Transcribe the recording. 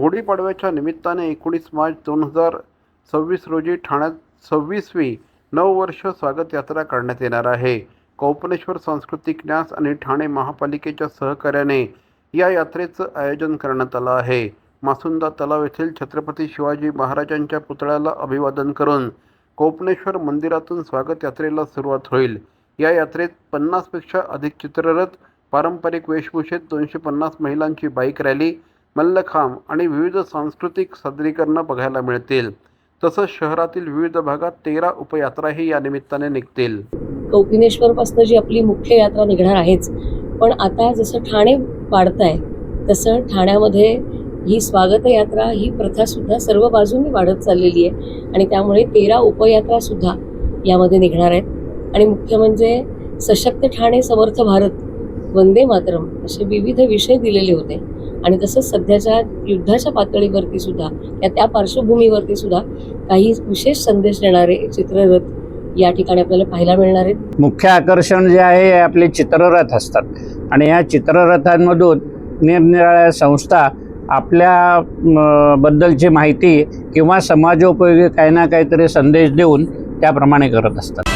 गुढीपाडव्याच्या निमित्ताने 19 मार्च 2026 रोजी ठाण्यात 26वी नववर्ष स्वागत यात्रा करण्यात येणार आहे। कोपनेश्वर सांस्कृतिक न्यास आणि ठाणे महापालिकेच्या सहकार्याने या यात्रेचं आयोजन करण्यात आलं आहे। मासुंदा तलाव येथील छत्रपती शिवाजी महाराजांच्या पुतळ्याला अभिवादन करून कोपनेश्वर मंदिरातून स्वागत यात्रेला सुरुवात होईल। या यात्रेत 50 पेक्षा अधिक चित्ररथ, पारंपरिक वेशभूषेत 250 महिलांची बाईक रॅली, मल्लखांब आणि विविध सांस्कृतिक सादरीकरणं बघायला मिळतील। तसंच शहरातील विविध भागात 13 उपयात्राही या निमित्ताने निघतील। कोपनेश्वरपासून जी आपली मुख्य यात्रा निघणार आहेच, पण आता जसं ठाणे वाढत आहे तसं ठाण्यामध्ये ही स्वागत यात्रा ही प्रथा सुद्धा सर्व बाजूंनी वाढत चाललेली आहे आणि त्यामुळे 13 उपयात्रा सुद्धा यामध्ये निघणार आहेत। आणि मुख्य म्हणजे सशक्त ठाणे, समर्थ भारत, वंदे मातरम असे विविध विषय दिलेले होते आणि तसंच सध्याच्या युद्धाच्या पातळीवरती सुद्धा त्या पार्श्वभूमीवरती सुद्धा काही विशेष संदेश देणारे चित्ररथ या ठिकाणी आपल्याला पाहायला मिळणार आहेत। मुख्य आकर्षण जे आहे आपले चित्ररथ असतात आणि या चित्ररथांमधून निरनिराळ्या संस्था आपल्या बद्दलची माहिती किंवा समाजोपयोगी काही ना काहीतरी संदेश देऊन त्याप्रमाणे करत असतात।